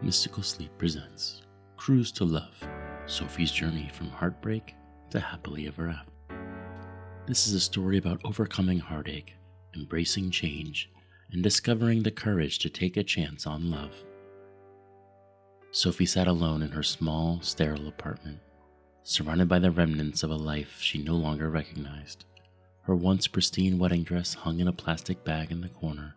Mystical Sleep presents Cruise to Love, Sophie's journey from heartbreak to happily ever after. This is a story about overcoming heartache, embracing change, and discovering the courage to take a chance on love. Sophie sat alone in her small, sterile apartment, surrounded by the remnants of a life she no longer recognized. Her once pristine wedding dress hung in a plastic bag in the corner,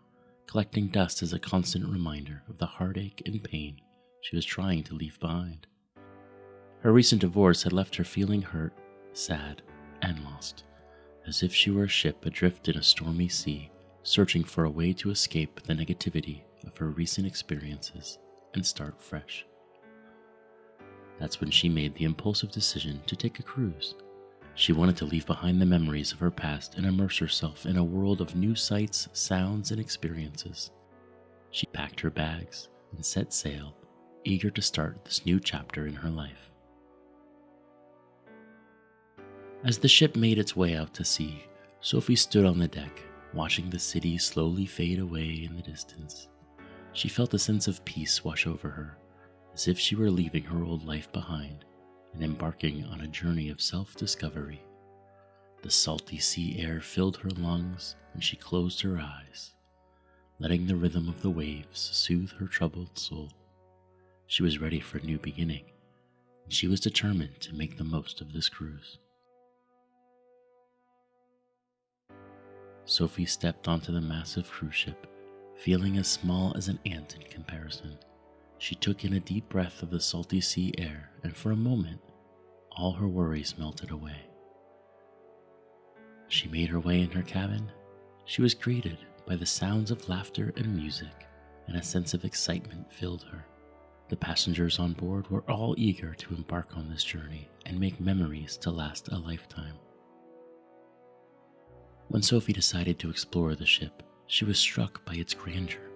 collecting dust as a constant reminder of the heartache and pain she was trying to leave behind. Her recent divorce had left her feeling hurt, sad, and lost, as if she were a ship adrift in a stormy sea, searching for a way to escape the negativity of her recent experiences and start fresh. That's when she made the impulsive decision to take a cruise. She wanted to leave behind the memories of her past and immerse herself in a world of new sights, sounds, and experiences. She packed her bags and set sail, eager to start this new chapter in her life. As the ship made its way out to sea, Sophie stood on the deck, watching the city slowly fade away in the distance. She felt a sense of peace wash over her, as if she were leaving her old life behind and embarking on a journey of self-discovery. The salty sea air filled her lungs, and she closed her eyes, letting the rhythm of the waves soothe her troubled soul. She was ready for a new beginning, and she was determined to make the most of this cruise. Sophie stepped onto the massive cruise ship, feeling as small as an ant in comparison. She took in a deep breath of the salty sea air, and for a moment, all her worries melted away. As she made her way in her cabin, she was greeted by the sounds of laughter and music, and a sense of excitement filled her. The passengers on board were all eager to embark on this journey and make memories to last a lifetime. When Sophie decided to explore the ship, she was struck by its grandeur.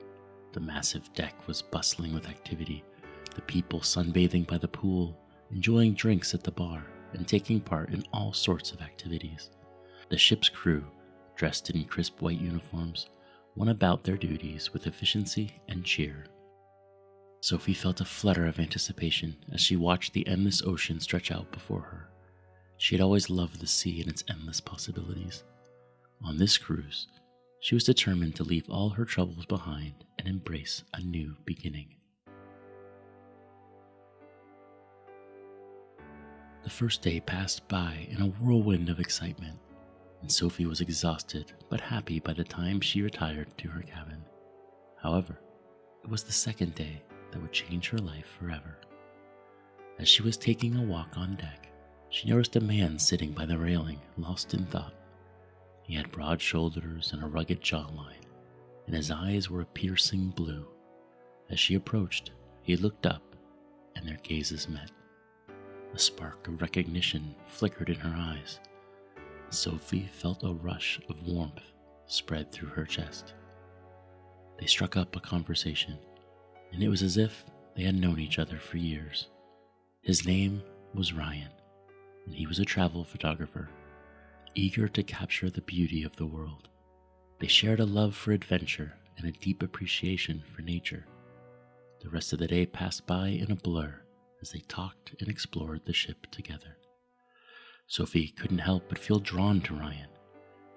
The massive deck was bustling with activity, the people sunbathing by the pool, enjoying drinks at the bar, and taking part in all sorts of activities. The ship's crew, dressed in crisp white uniforms, went about their duties with efficiency and cheer. Sophie felt a flutter of anticipation as she watched the endless ocean stretch out before her. She had always loved the sea and its endless possibilities. On this cruise, she was determined to leave all her troubles behind and embrace a new beginning. The first day passed by in a whirlwind of excitement, and Sophie was exhausted but happy by the time she retired to her cabin. However, it was the second day that would change her life forever. As she was taking a walk on deck, she noticed a man sitting by the railing, lost in thought. He had broad shoulders and a rugged jawline, and his eyes were a piercing blue. As she approached, he looked up, and their gazes met. A spark of recognition flickered in her eyes. Sophie felt a rush of warmth spread through her chest. They struck up a conversation, and it was as if they had known each other for years. His name was Ryan, and he was a travel photographer, eager to capture the beauty of the world. They shared a love for adventure and a deep appreciation for nature. The rest of the day passed by in a blur as they talked and explored the ship together. Sophie couldn't help but feel drawn to Ryan.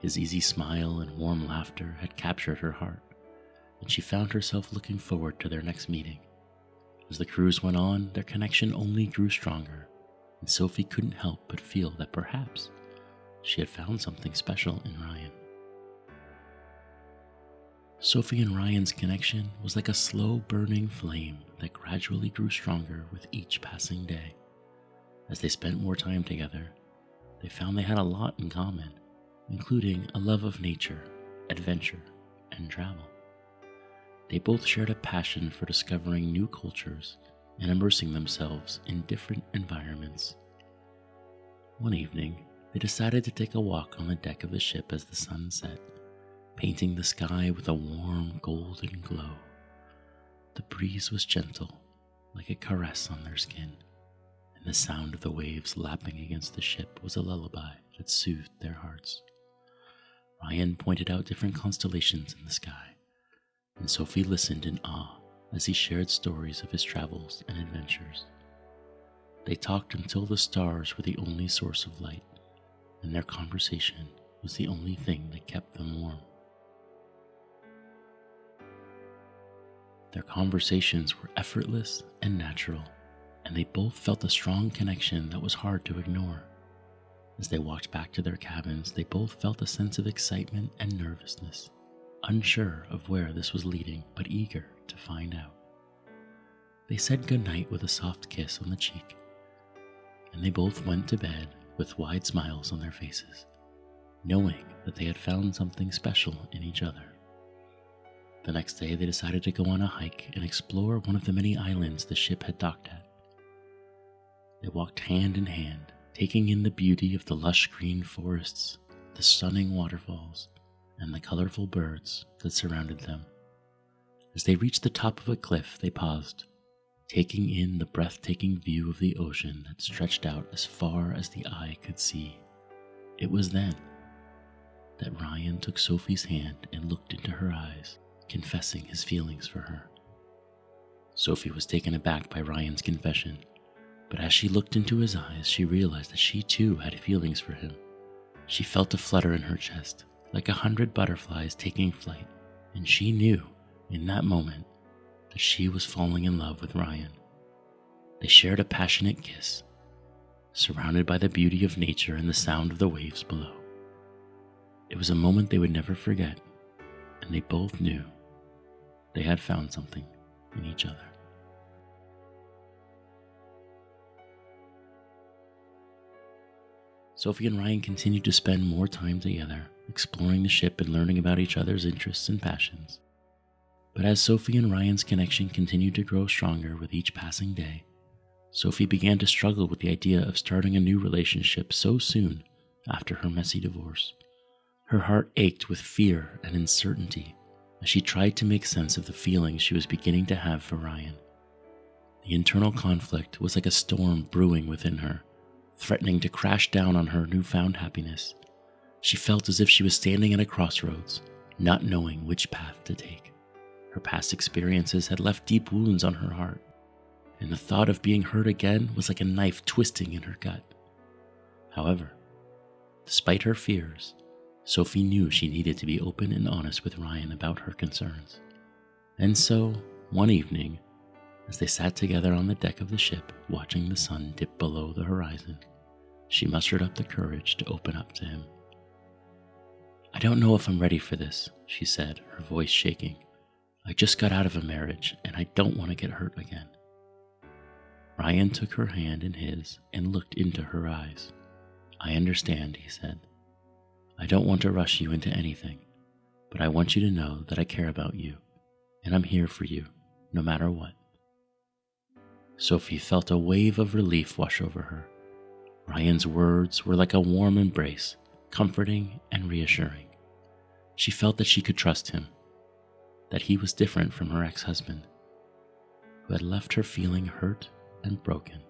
His easy smile and warm laughter had captured her heart, and she found herself looking forward to their next meeting. As the cruise went on, their connection only grew stronger, and Sophie couldn't help but feel that perhaps she had found something special in Ryan. Sophie and Ryan's connection was like a slow burning flame that gradually grew stronger with each passing day. As they spent more time together, they found they had a lot in common, including a love of nature, adventure, and travel. They both shared a passion for discovering new cultures and immersing themselves in different environments. One evening, they decided to take a walk on the deck of the ship as the sun set, painting the sky with a warm golden glow. The breeze was gentle, like a caress on their skin, and the sound of the waves lapping against the ship was a lullaby that soothed their hearts. Ryan pointed out different constellations in the sky, and Sophie listened in awe as he shared stories of his travels and adventures. They talked until the stars were the only source of light, and their conversation was the only thing that kept them warm. Their conversations were effortless and natural, and they both felt a strong connection that was hard to ignore. As they walked back to their cabins, they both felt a sense of excitement and nervousness, unsure of where this was leading, but eager to find out. They said goodnight with a soft kiss on the cheek, and they both went to bed with wide smiles on their faces, knowing that they had found something special in each other. The next day, they decided to go on a hike and explore one of the many islands the ship had docked at. They walked hand in hand, taking in the beauty of the lush green forests, the stunning waterfalls, and the colorful birds that surrounded them. As they reached the top of a cliff, they paused, taking in the breathtaking view of the ocean that stretched out as far as the eye could see. It was then that Ryan took Sophie's hand and looked into her eyes, confessing his feelings for her. Sophie was taken aback by Ryan's confession, but as she looked into his eyes, she realized that she too had feelings for him. She felt a flutter in her chest, like 100 butterflies taking flight, and she knew in that moment that she was falling in love with Ryan. They shared a passionate kiss, surrounded by the beauty of nature and the sound of the waves below. It was a moment they would never forget, and they both knew they had found something in each other. Sophie and Ryan continued to spend more time together, exploring the ship and learning about each other's interests and passions. But as Sophie and Ryan's connection continued to grow stronger with each passing day, Sophie began to struggle with the idea of starting a new relationship so soon after her messy divorce. Her heart ached with fear and uncertainty as she tried to make sense of the feelings she was beginning to have for Ryan. The internal conflict was like a storm brewing within her, threatening to crash down on her newfound happiness. She felt as if she was standing at a crossroads, not knowing which path to take. Her past experiences had left deep wounds on her heart, and the thought of being hurt again was like a knife twisting in her gut. However, despite her fears, Sophie knew she needed to be open and honest with Ryan about her concerns. And so, one evening, as they sat together on the deck of the ship, watching the sun dip below the horizon, she mustered up the courage to open up to him. "I don't know if I'm ready for this," she said, her voice shaking. "I just got out of a marriage, and I don't want to get hurt again." Ryan took her hand in his and looked into her eyes. "I understand," he said. "I don't want to rush you into anything, but I want you to know that I care about you, and I'm here for you, no matter what." Sophie felt a wave of relief wash over her. Ryan's words were like a warm embrace, comforting and reassuring. She felt that she could trust him, that he was different from her ex-husband, who had left her feeling hurt and broken.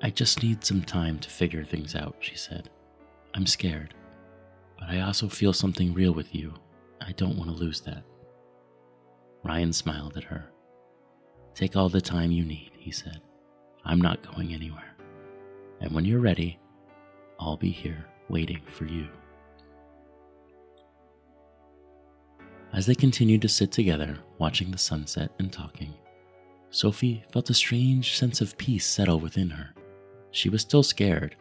I just need some time to figure things out," she said. "I'm scared, but I also feel something real with you. I don't want to lose that." Ryan smiled at her. "Take all the time you need," he said. "I'm not going anywhere. And when you're ready, I'll be here waiting for you." As they continued to sit together, watching the sunset and talking, Sophie felt a strange sense of peace settle within her. She was still scared,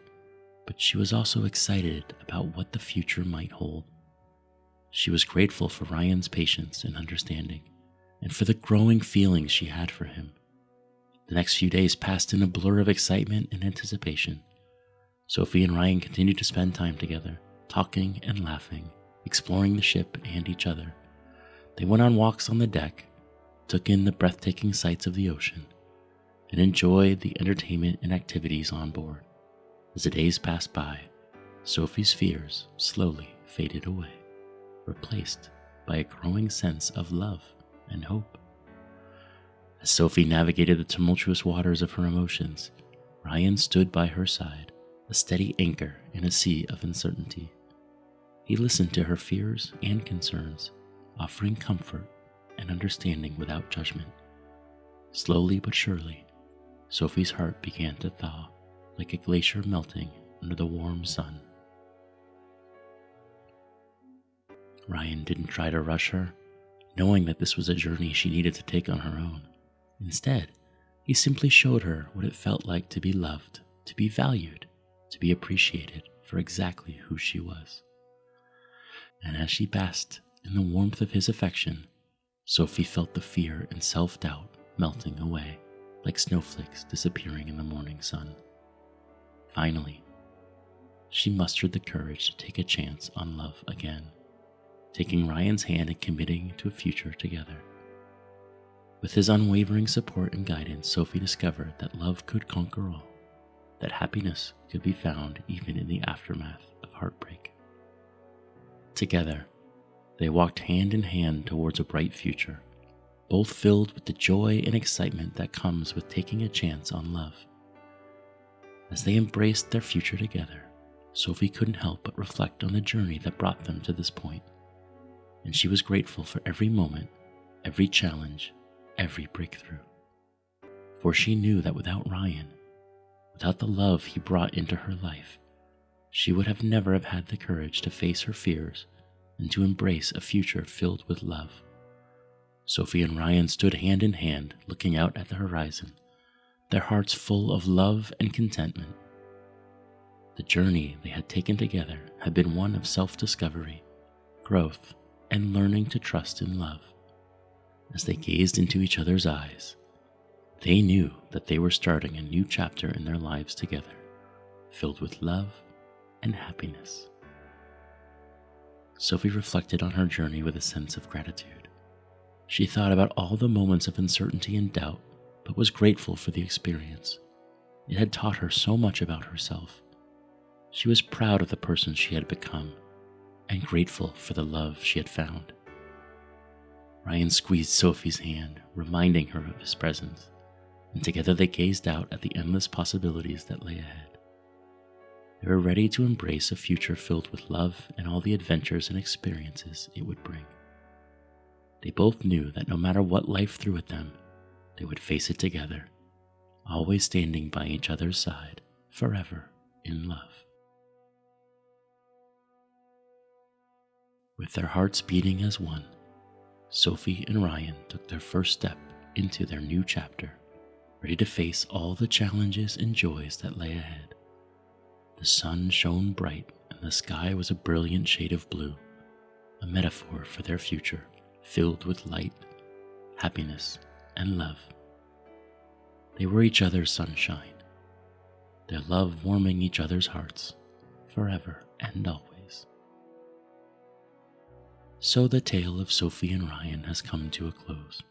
but she was also excited about what the future might hold. She was grateful for Ryan's patience and understanding, and for the growing feelings she had for him. The next few days passed in a blur of excitement and anticipation. Sophie and Ryan continued to spend time together, talking and laughing, exploring the ship and each other. They went on walks on the deck, took in the breathtaking sights of the ocean, and enjoyed the entertainment and activities on board. As the days passed by, Sophie's fears slowly faded away, replaced by a growing sense of love and hope. As Sophie navigated the tumultuous waters of her emotions, Ryan stood by her side, a steady anchor in a sea of uncertainty. He listened to her fears and concerns, offering comfort and understanding without judgment. Slowly but surely, Sophie's heart began to thaw like a glacier melting under the warm sun. Ryan didn't try to rush her, knowing that this was a journey she needed to take on her own. Instead, he simply showed her what it felt like to be loved, to be valued, to be appreciated for exactly who she was. And as she basked in the warmth of his affection, Sophie felt the fear and self-doubt melting away, like snowflakes disappearing in the morning sun. Finally, she mustered the courage to take a chance on love again, taking Ryan's hand and committing to a future together. With his unwavering support and guidance, Sophie discovered that love could conquer all, that happiness could be found even in the aftermath of heartbreak. Together, they walked hand in hand towards a bright future, both filled with the joy and excitement that comes with taking a chance on love. As they embraced their future together, Sophie couldn't help but reflect on the journey that brought them to this point, and she was grateful for every moment, every challenge, every breakthrough. For she knew that without Ryan, without the love he brought into her life, she would have never have had the courage to face her fears and to embrace a future filled with love. Sophie and Ryan stood hand in hand, looking out at the horizon, their hearts full of love and contentment. The journey they had taken together had been one of self-discovery, growth, and learning to trust in love. As they gazed into each other's eyes, they knew that they were starting a new chapter in their lives together, filled with love and happiness. Sophie reflected on her journey with a sense of gratitude. She thought about all the moments of uncertainty and doubt, but was grateful for the experience. It had taught her so much about herself. She was proud of the person she had become and grateful for the love she had found. Ryan squeezed Sophie's hand, reminding her of his presence, and together they gazed out at the endless possibilities that lay ahead. They were ready to embrace a future filled with love and all the adventures and experiences it would bring. They both knew that no matter what life threw at them, they would face it together, always standing by each other's side, forever in love. With their hearts beating as one, Sophie and Ryan took their first step into their new chapter, ready to face all the challenges and joys that lay ahead. The sun shone bright and the sky was a brilliant shade of blue, a metaphor for their future filled with light, happiness, and love. They were each other's sunshine, their love warming each other's hearts forever and always. So the tale of Sophie and Ryan has come to a close.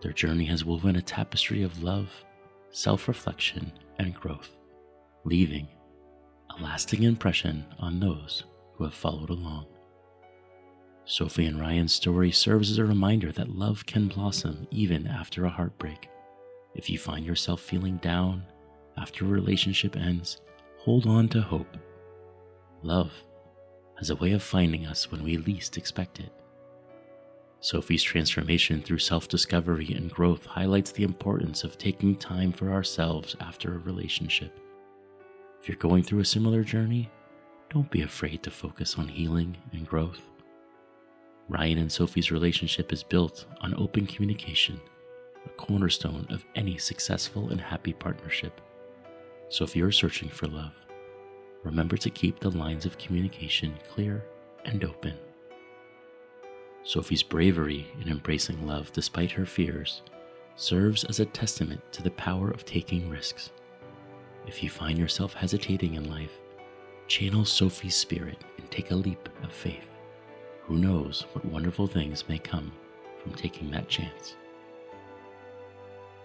Their journey has woven a tapestry of love, self-reflection, and growth, leaving a lasting impression on those who have followed along. Sophie and Ryan's story serves as a reminder that love can blossom even after a heartbreak. If you find yourself feeling down after a relationship ends, hold on to hope. Love has a way of finding us when we least expect it. Sophie's transformation through self-discovery and growth highlights the importance of taking time for ourselves after a relationship. If you're going through a similar journey, don't be afraid to focus on healing and growth. Ryan and Sophie's relationship is built on open communication, a cornerstone of any successful and happy partnership. So if you're searching for love, remember to keep the lines of communication clear and open. Sophie's bravery in embracing love despite her fears serves as a testament to the power of taking risks. If you find yourself hesitating in life, channel Sophie's spirit and take a leap of faith. Who knows what wonderful things may come from taking that chance.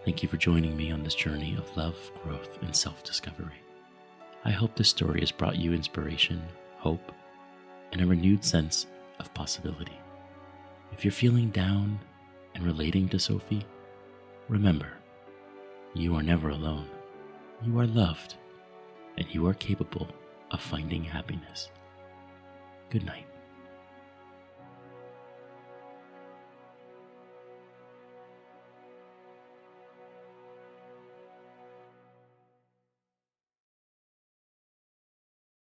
Thank you for joining me on this journey of love, growth, and self-discovery. I hope this story has brought you inspiration, hope, and a renewed sense of possibility. If you're feeling down and relating to Sophie, remember, you are never alone. You are loved, and you are capable of finding happiness. Good night.